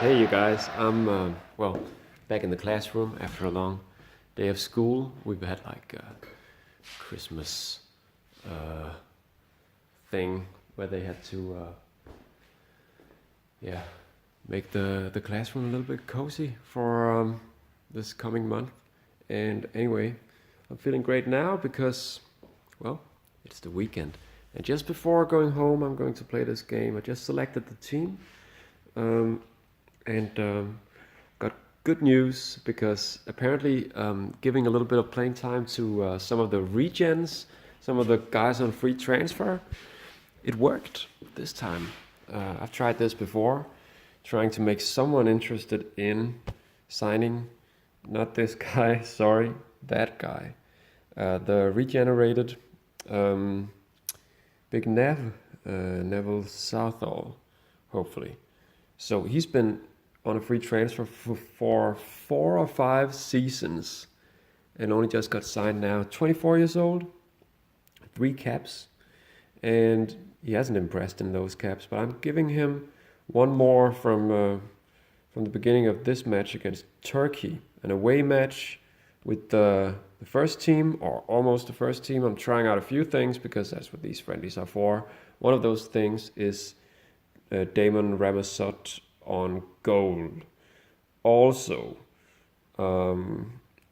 Hey, you guys. I'm back in the classroom after a long day of school. We've had like a Christmas uh, thing where they had to yeah make the classroom a little bit cozy for this coming month. And anyway, I'm feeling great now because well, it's the weekend. And just before going home, I'm going to play this game. I just selected the team. Um, and got good news because apparently giving a little bit of playing time to some of the regens, some of the guys on free transfer, it worked this time. I've tried this before, trying to make someone interested in signing, not this guy, sorry, that guy. The regenerated um, Big Neville Southall, hopefully. So he's been on a free transfer for 4 or 5 seasons and only just got signed now. 24 years old, 3 caps, and he hasn't impressed in those caps. But I'm giving him one more from the beginning of this match against Turkey, an away match with the first team or almost the first team. I'm trying out a few things because that's what these friendlies are for. One of those things is Damon Ramasot on goal. Also, well,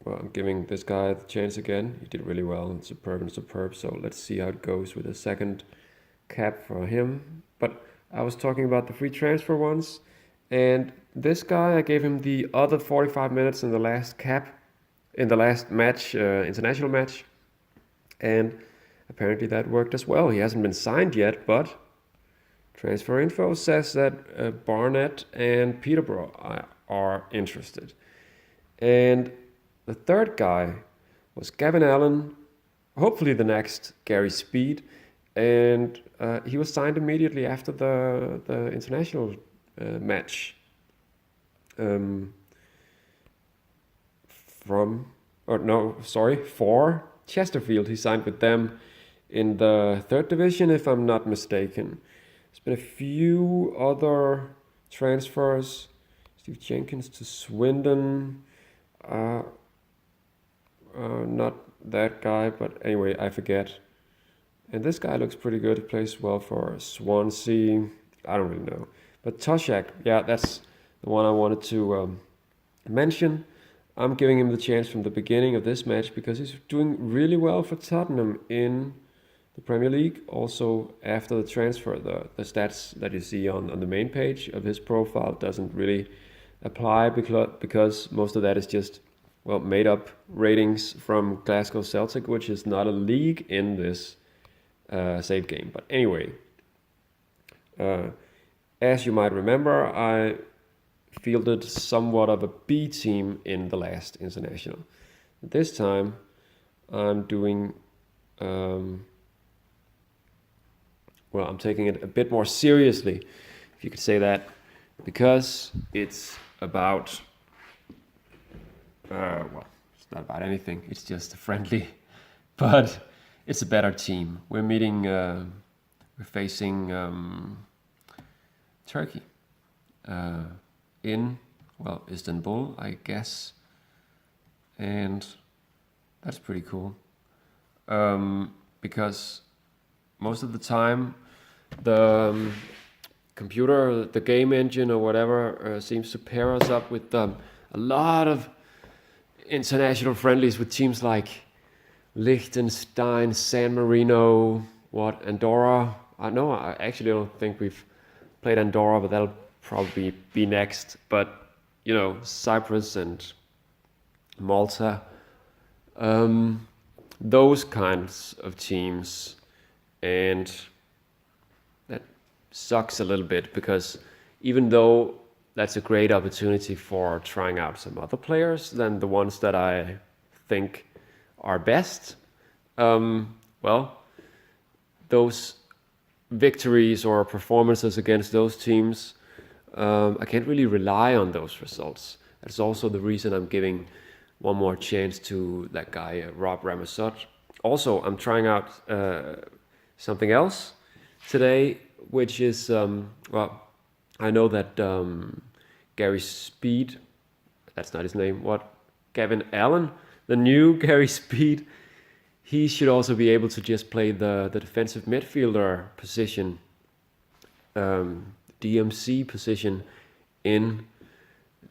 I'm giving this guy the chance again. He did really well in superb and superb. So let's see how it goes with a second cap for him. But I was talking about the free transfer ones, and this guy I gave him the other 45 minutes in the last cap, in the last match, international match, and apparently that worked as well. He hasn't been signed yet, but transfer info says that Barnett and Peterborough are interested. And the third guy was Gavin Allen, hopefully the next Gary Speed. And he was signed immediately after the international match for Chesterfield. He signed with them in the third division, if I'm not mistaken. There's been a few other transfers. Steve Jenkins to Swindon. Not that guy, but anyway, I forget. And this guy looks pretty good. He plays well for Swansea. I don't really know. But Toshak, yeah, that's the one I wanted to mention. I'm giving him the chance from the beginning of this match because he's doing really well for Tottenham in the Premier League. Also, after the transfer, the stats that you see on the main page of his profile doesn't really apply because most of that is just, well, made up ratings from Glasgow Celtic, which is not a league in this save game. But anyway, as you might remember, I fielded somewhat of a B team in the last international. This time, I'm doing, well, I'm taking it a bit more seriously, if you could say that, because it's about, well, it's not about anything, it's just a friendly, but it's a better team. We're facing Turkey in, well, Istanbul, I guess, and that's pretty cool, because most of the time the computer, the game engine or whatever, seems to pair us up with a lot of international friendlies with teams like Liechtenstein, San Marino, Andorra. I actually don't think we've played Andorra, but that'll probably be next. But, you know, Cyprus and Malta, those kinds of teams. And that sucks a little bit because even though that's a great opportunity for trying out some other players than the ones that I think are best, well, those victories or performances against those teams, I can't really rely on those results. That's also the reason I'm giving one more chance to that guy, Rob Ramasot. Also, I'm trying out something else today, which is, well, I know that Gary Speed, that's not his name, Gavin Allen, the new Gary Speed, he should also be able to just play the defensive midfielder position, DMC position in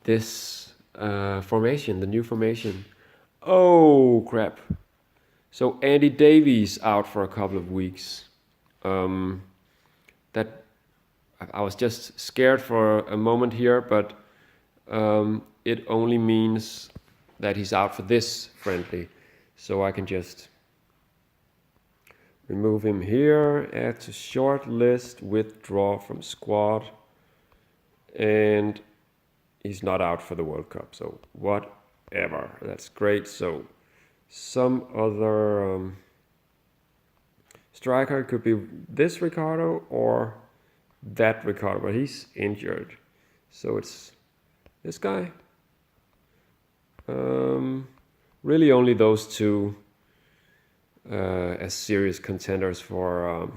this formation, the new formation. Oh crap. So Andy Davies out for a couple of weeks. That I was just scared for a moment here, but it only means that he's out for this friendly. So I can just remove him here, add to short list, withdraw from squad, and he's not out for the World Cup. So whatever, that's great. So some other striker could be this Ricardo or that Ricardo, but he's injured. So it's this guy. Really only those two as serious contenders for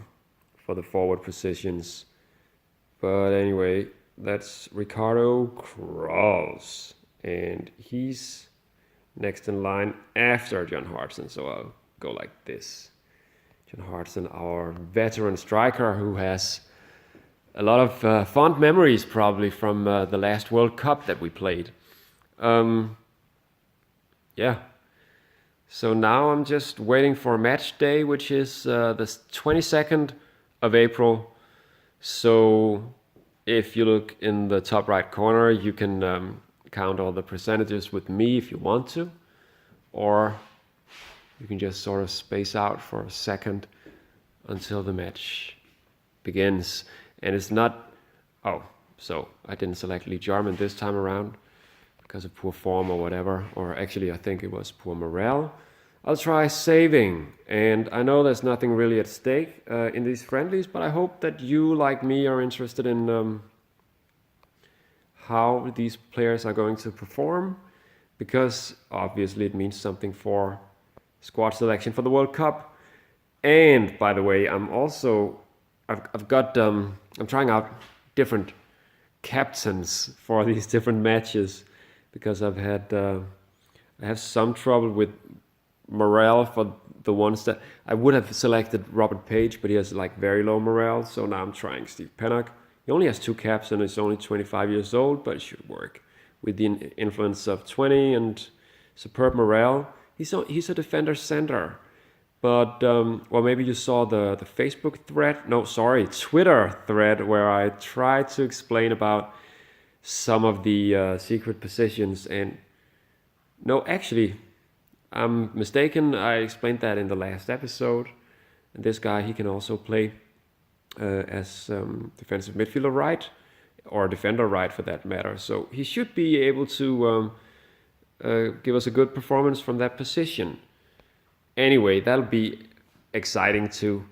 the forward positions. But anyway, that's Ricardo Kraus, and he's next in line after John Hartson. So I'll go like this. John Hartson, our veteran striker who has a lot of fond memories probably from the last World Cup that we played. Yeah. So now I'm just waiting for match day, which is the 22nd of April. So if you look in the top right corner, you can count all the percentages with me if you want to, or you can just sort of space out for a second until the match begins. And it's not, so I didn't select Lee Jarman this time around because of poor form or whatever, or actually I think it was poor morale. I'll try saving, and I know there's nothing really at stake in these friendlies, but I hope that you, like me, are interested in how these players are going to perform, because obviously it means something for squad selection for the World Cup. And by the way, I'm trying out different captains for these different matches, because I have some trouble with morale for the ones that I would have selected. Robert Page, but he has like very low morale, so now I'm trying Steve Pennock. He only has 2 caps and is only 25 years old, but it should work with the influence of 20 and superb morale. He's a defender center, but well, maybe you saw the Facebook thread, Twitter thread, where I tried to explain about some of the secret positions. And no, actually, I'm mistaken. I explained that in the last episode. And this guy, he can also play as defensive midfielder right, or defender right for that matter. So he should be able to give us a good performance from that position. Anyway, that'll be exciting to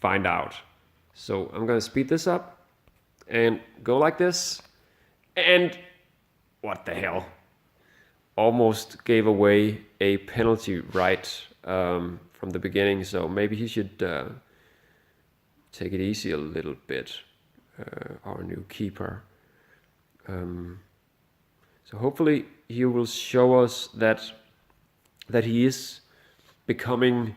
find out. So I'm going to speed this up and go like this. And what the hell? Almost gave away a penalty right from the beginning, so maybe he should take it easy a little bit, our new keeper. So hopefully he will show us that he is becoming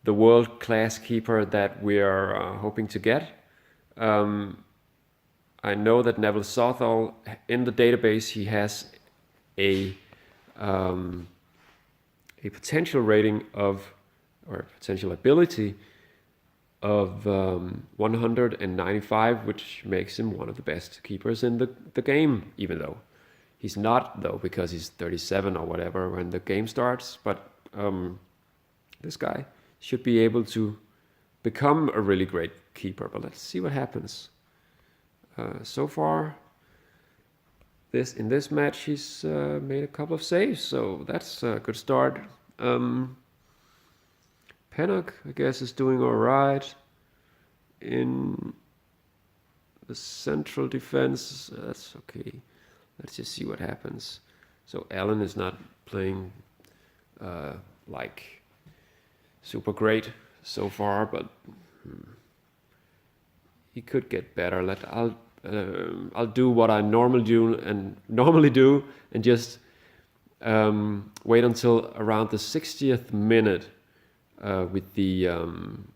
the world-class keeper that we are hoping to get. I know that Neville Southall, in the database, he has a potential rating of, or potential ability of 195, which makes him one of the best keepers in the game, even though he's not, though, because he's 37 or whatever when the game starts. But this guy should be able to become a really great keeper. But let's see what happens. So far, in this match, he's made a couple of saves, so that's a good start. Pennock, I guess, is doing all right. In the central defense, that's okay. Let's just see what happens. So Allen is not playing like super great so far, but he could get better. I'll do what I normally do, and just wait until around the 60th minute with the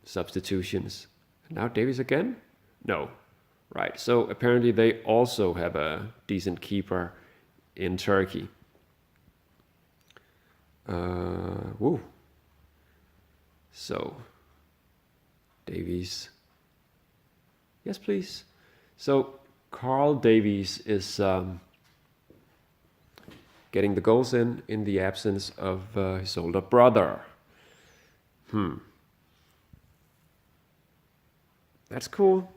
substitutions. Now Davies again? No. Right, so apparently they also have a decent keeper in Turkey. Woo. So, Davies. Yes, please. So, Carl Davies is getting the goals in the absence of his older brother. That's cool.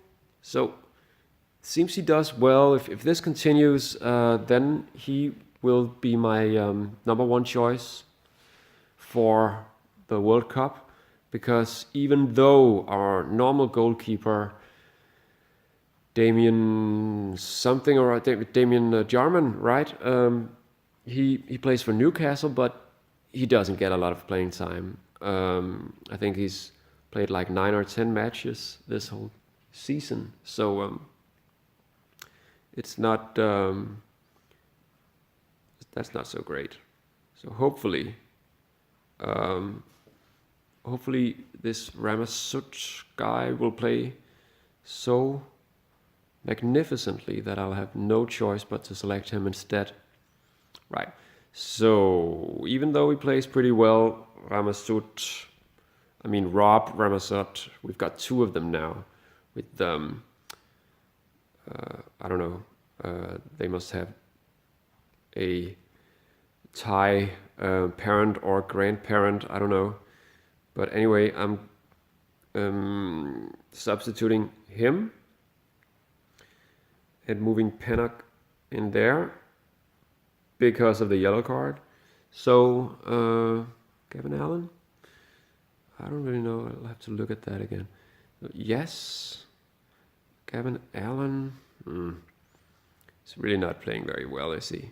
So, seems he does well. If this continues, then he will be my number one choice for the World Cup, because even though our normal goalkeeper Damien something, or Damien Jarman, right? He plays for Newcastle, but he doesn't get a lot of playing time. I think he's played like 9 or 10 matches this whole season, so it's not that's not so great. So hopefully this Ramasut guy will play so magnificently that I'll have no choice but to select him instead. Right. So even though he plays pretty well, Rob Ramasut, we've got 2 of them now. With I don't know. They must have a Thai parent or grandparent. I don't know. But anyway, I'm substituting him and moving Pennock in there because of the yellow card. So, Kevin Allen? I don't really know. I'll have to look at that again. Yes. Kevin Allen. He's really not playing very well, is he?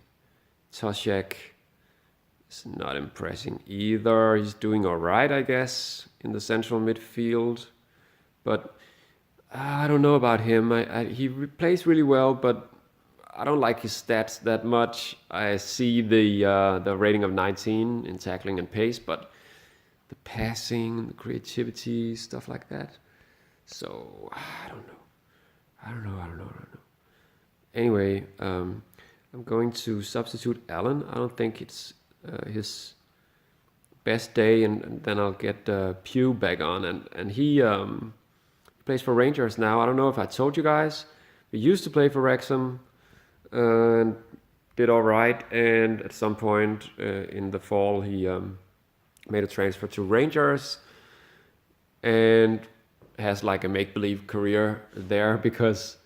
Toshek is not impressing either. He's doing all right, I guess, in the central midfield. But I don't know about him. He plays really well, but I don't like his stats that much. I see the rating of 19 in tackling and pace, but the passing, the creativity, stuff like that. So I don't know. Anyway, I'm going to substitute Allen. I don't think it's his best day, and then I'll get Pugh back on, and he plays for Rangers now. I don't know if I told you guys. He used to play for Wrexham and did all right, and at some point in the fall he made a transfer to Rangers and has like a make-believe career there, because,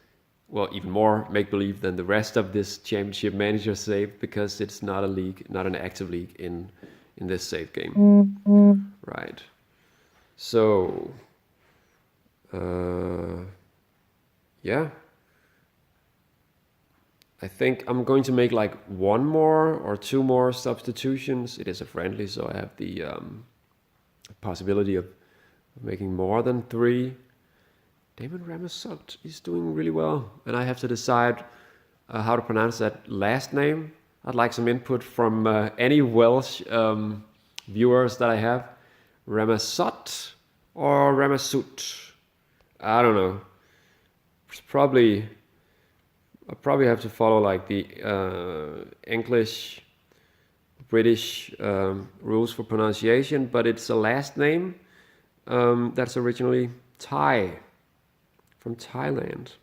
well, even more make-believe than the rest of this championship manager save, because it's not a league, not an active league in this save game. Right. So yeah, I think I'm going to make like 1 more or 2 more substitutions. It is a friendly, so I have the possibility of making more than 3. Damon Ramasut is doing really well, and I have to decide how to pronounce that last name. I'd like some input from any Welsh viewers that I have. Ramasut or Ramasut? I don't know. I'll probably have to follow like the English, British rules for pronunciation, but it's a last name that's originally Thai, from Thailand.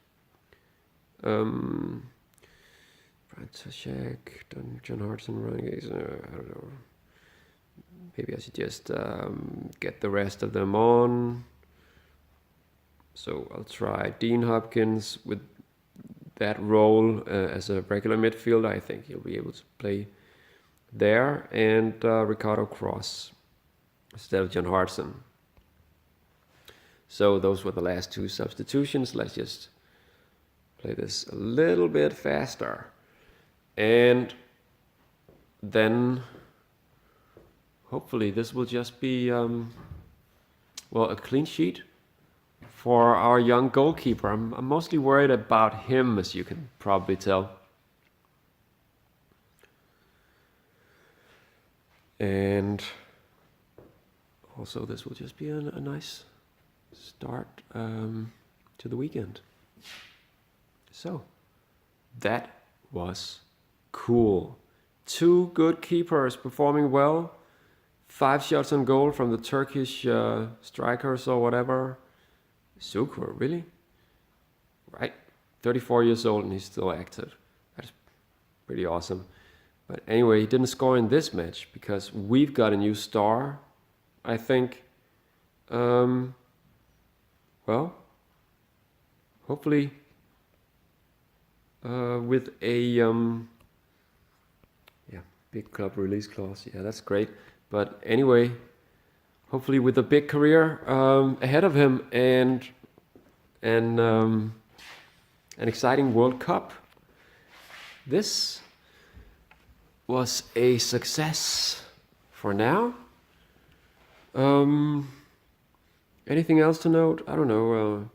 Brian Toshek, John Hartson, I don't know. Maybe I should just get the rest of them on. So I'll try Dean Hopkins with that role as a regular midfielder. I think he'll be able to play there, and Ricardo Cross instead of John Hartson. So those were the last 2 substitutions. Let's just play this a little bit faster, and then hopefully this will just be a clean sheet for our young goalkeeper. I'm mostly worried about him, as you can probably tell. And also this will just be a nice start to the weekend. So that was cool. 2 good keepers performing well. 5 shots on goal from the Turkish strikers or whatever. Sukur, really? Right. 34 years old and he's still active. That's pretty awesome. But anyway, he didn't score in this match because we've got a new star, I think. Well, hopefully with a big club release clause. Yeah, that's great. But anyway, hopefully with a big career ahead of him and an exciting World Cup. This was a success for now. Anything else to note? I don't know.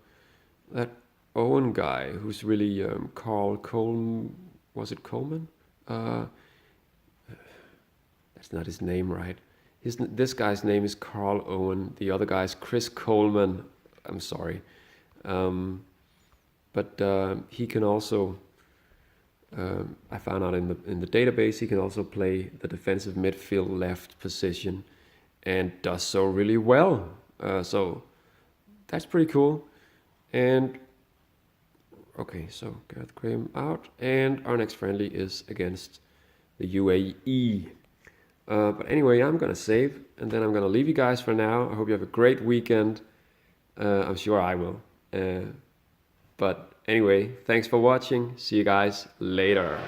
That Owen guy who's really Carl Coleman. Was it Coleman? That's not his name, right? This guy's name is Carl Owen. The other guy is Chris Coleman. I'm sorry. But he can also, I found out in the database, he can also play the defensive midfield left position and does so really well. So that's pretty cool. And okay, so Gareth Graham out, and our next friendly is against the UAE. But anyway, I'm gonna save, and then I'm gonna leave you guys for now. I hope you have a great weekend. I'm sure I will. But anyway, thanks for watching. See you guys later.